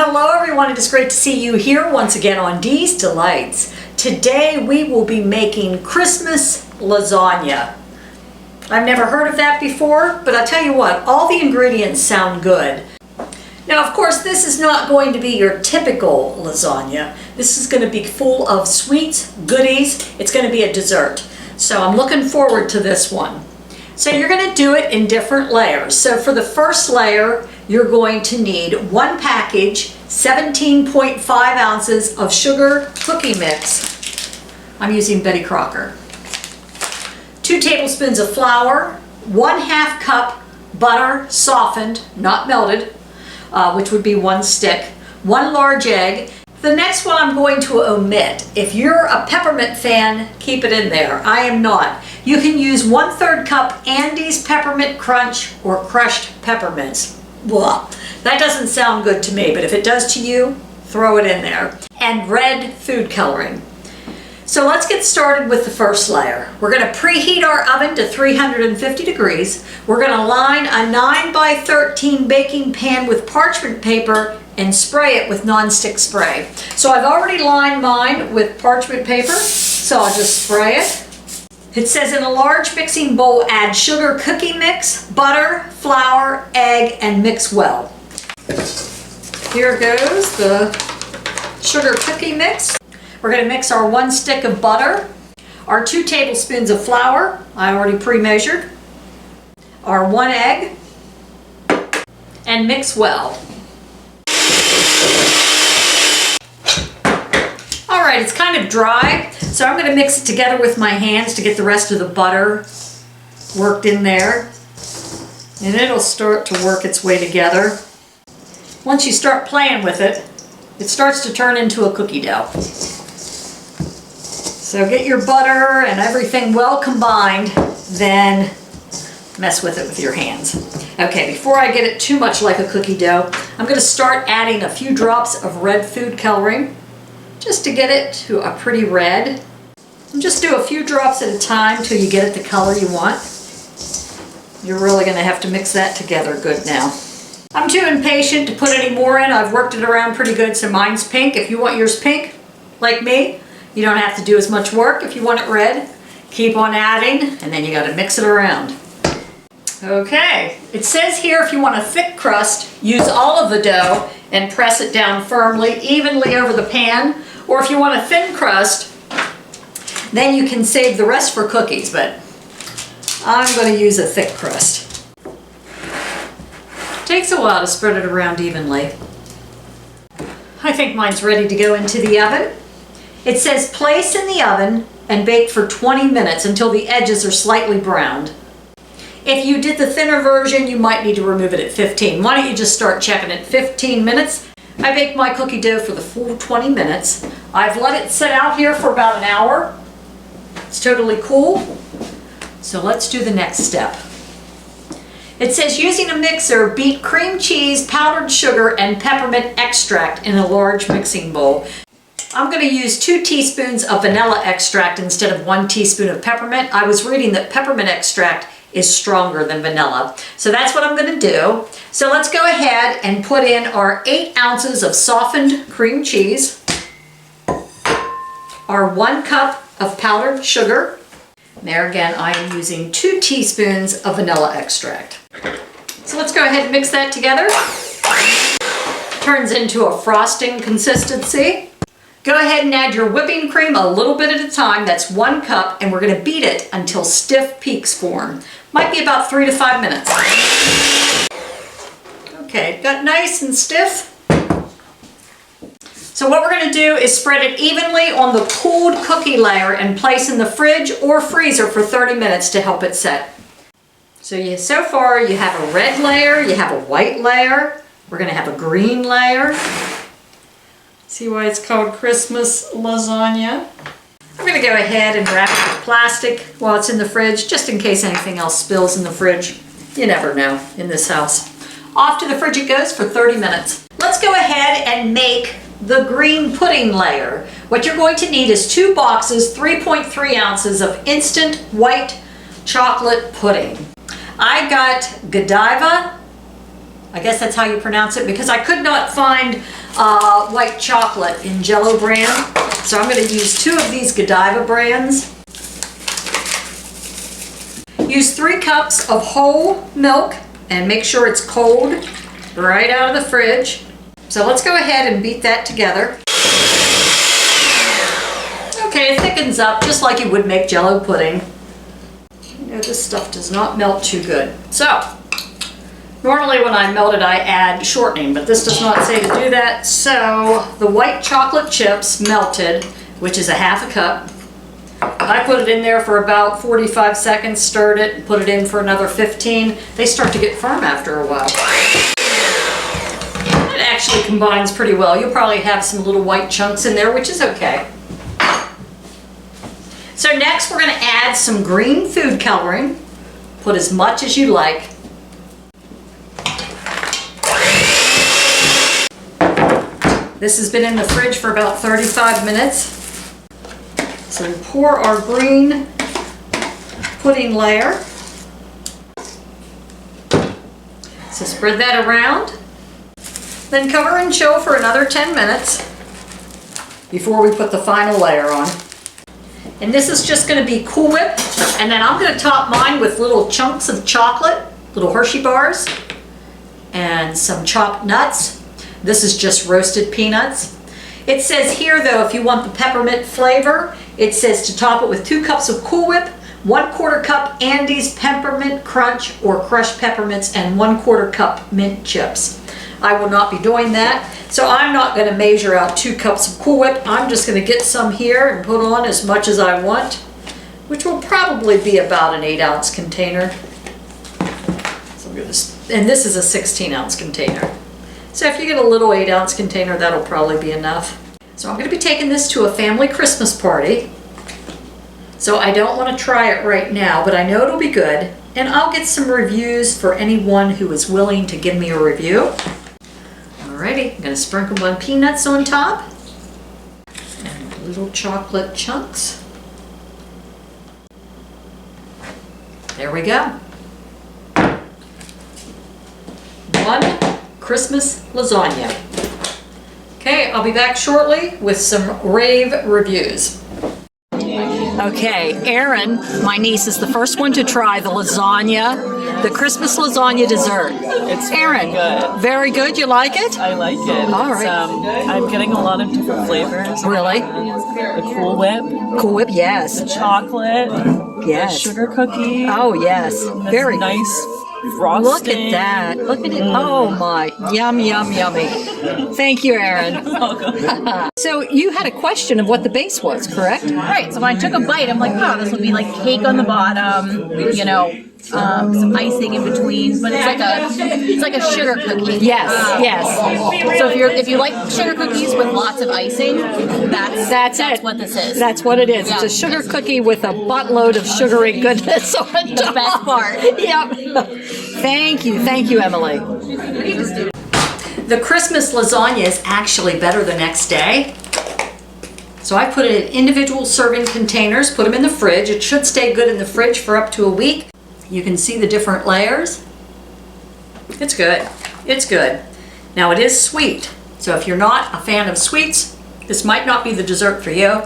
Hello everyone, it is great to see you here once again on Dee's Delights. Today we will be making Christmas lasagna. I've never heard of that before, but I'll tell you what, all the ingredients sound good. Now of course this is not going to be your typical lasagna. This is going to be full of sweets, goodies. It's going to be a dessert. So I'm looking forward to this one. So you're going to do it in different layers. So for the first layer, you're going to need one package, 17.5 ounces of sugar cookie mix. I'm using Betty Crocker. 2 tablespoons of flour, 1/2 cup butter, softened, not melted, which would be 1 stick, 1 large egg. The next one I'm going to omit. If you're a peppermint fan, keep it in there. I am not. You can use 1/3 cup Andes Peppermint Crunch or crushed peppermints. Blah. That doesn't sound good to me, but if it does to you, throw it in there. And red food coloring. So let's get started with the first layer. We're going to preheat our oven to 350 degrees. We're going to line a 9x13 baking pan with parchment paper and spray it with non-stick spray. So I've already lined mine with parchment paper, so I'll just spray it. It says in a large mixing bowl, add sugar cookie mix, butter, flour, egg, and mix well. Here goes the sugar cookie mix. We're going to mix our 1 stick of butter, our 2 tablespoons of flour, I already pre-measured, our 1 egg, and mix well. Alright, it's kind of dry, so I'm going to mix it together with my hands to get the rest of the butter worked in there. And it'll start to work its way together. Once you start playing with it, it starts to turn into a cookie dough. So get your butter and everything well combined, then mess with it with your hands. Okay, before I get it too much like a cookie dough, I'm going to start adding a few drops of red food coloring just to get it to a pretty red. And just do a few drops at a time till you get it the color you want. You're really going to have to mix that together good now. I'm too impatient to put any more in. I've worked it around pretty good, so mine's pink. If you want yours pink, like me, you don't have to do as much work. If you want it red, keep on adding, and then you got to mix it around. Okay, it says here if you want a thick crust, use all of the dough and press it down firmly, evenly over the pan. Or if you want a thin crust, then you can save the rest for cookies, but I'm going to use a thick crust. Takes a while to spread it around evenly. I think mine's ready to go into the oven. It says place in the oven and bake for 20 minutes until the edges are slightly browned. If you did the thinner version, you might need to remove it at 15. Why don't you just start checking at 15 minutes? I baked my cookie dough for the full 20 minutes. I've let it sit out here for about an hour. It's totally cool. So let's do the next step. It says using a mixer, beat cream cheese, powdered sugar, and peppermint extract in a large mixing bowl. I'm going to use 2 teaspoons of vanilla extract instead of 1 teaspoon of peppermint. I was reading that peppermint extract is stronger than vanilla. So that's what I'm going to do. So let's go ahead and put in our 8 ounces of softened cream cheese, our 1 cup of powdered sugar. There again, I am using 2 teaspoons of vanilla extract. So let's go ahead and mix that together. Turns into a frosting consistency. Go ahead and add your whipping cream a little bit at a time. That's 1 cup, and we're going to beat it until stiff peaks form. Might be about 3 to 5 minutes. Okay, got nice and stiff. So what we're going to do is spread it evenly on the cooled cookie layer and place in the fridge or freezer for 30 minutes to help it set. So far you have a red layer, you have a white layer, we're going to have a green layer. See why it's called Christmas lasagna? I'm going to go ahead and wrap it with plastic while it's in the fridge, just in case anything else spills in the fridge. You never know in this house. Off to the fridge it goes for 30 minutes. Let's go ahead and make the green pudding layer. What you're going to need is 2 boxes, 3.3 ounces of instant white chocolate pudding. I got Godiva I guess that's how you pronounce it, because I could not find white chocolate in Jell-O brand. So I'm going to use 2 of these Godiva brands. Use 3 cups of whole milk and make sure it's cold right out of the fridge. So let's go ahead and beat that together. Okay, it thickens up just like you would make Jell-O pudding. You know, this stuff does not melt too good. So, normally when I melt it, I add shortening, but this does not say to do that. So, the white chocolate chips melted, which is a ½ cup. I put it in there for about 45 seconds, stirred it, and put it in for another 15. They start to get firm after a while. It actually combines pretty well. You'll probably have some little white chunks in there, which is okay. So next we're going to add some green food coloring. Put as much as you like. This has been in the fridge for about 35 minutes. So we pour our green pudding layer. So spread that around. Then cover and chill for another 10 minutes before we put the final layer on. And this is just going to be Cool Whip. And then I'm going to top mine with little chunks of chocolate, little Hershey bars, and some chopped nuts. This is just roasted peanuts. It says here though, if you want the peppermint flavor, it says to top it with 2 cups of Cool Whip, 1/4 cup Andes Peppermint Crunch or crushed peppermints, and 1/4 cup mint chips. I will not be doing that. So I'm not going to measure out 2 cups of Cool Whip. I'm just going to get some here and put on as much as I want, which will probably be about an 8-ounce container. So I'm going to, and this is a 16-ounce container. So if you get a little 8-ounce container, that'll probably be enough. So I'm going to be taking this to a family Christmas party. So I don't want to try it right now, but I know it'll be good. And I'll get some reviews for anyone who is willing to give me a review. Alrighty, I'm going to sprinkle my peanuts on top. And little chocolate chunks. There we go. One Christmas lasagna. Okay, I'll be back shortly with some rave reviews. Okay, Erin, my niece, is the first one to try the lasagna, the Christmas lasagna dessert. It's Erin, good. Very good. You like it? I like it. All right. I'm getting a lot of different flavors. Really? The Cool Whip, Cool Whip, yes. chocolate, Yes. the sugar cookie. Oh, yes. This Very nice frosting. Look at that. Look at it. Oh my. Yum, yum, yummy. Thank you, Erin. So you had a question of what the base was, correct? Right, so when I took a bite, I'm like, wow, this would be like cake on the bottom, you know, some icing in between, but it's like a sugar cookie. Yes, yes. So if you like sugar cookies with lots of icing, that's it. what this is. That's what it is. Yeah. It's a sugar cookie with a buttload of sugary goodness on the top. best part. Yep. Thank you, Emily. The Christmas lasagna is actually better the next day. So I put it in individual serving containers, put them in the fridge. It should stay good in the fridge for up to a week. You can see the different layers. It's good. It's good. Now it is sweet. So if you're not a fan of sweets, this might not be the dessert for you.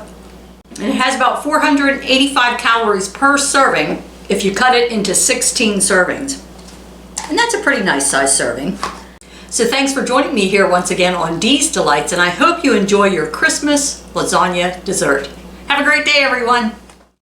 And it has about 485 calories per serving if you cut it into 16 servings. And that's a pretty nice size serving. So thanks for joining me here once again on Dee's Delights, and I hope you enjoy your Christmas lasagna dessert. Have a great day, everyone.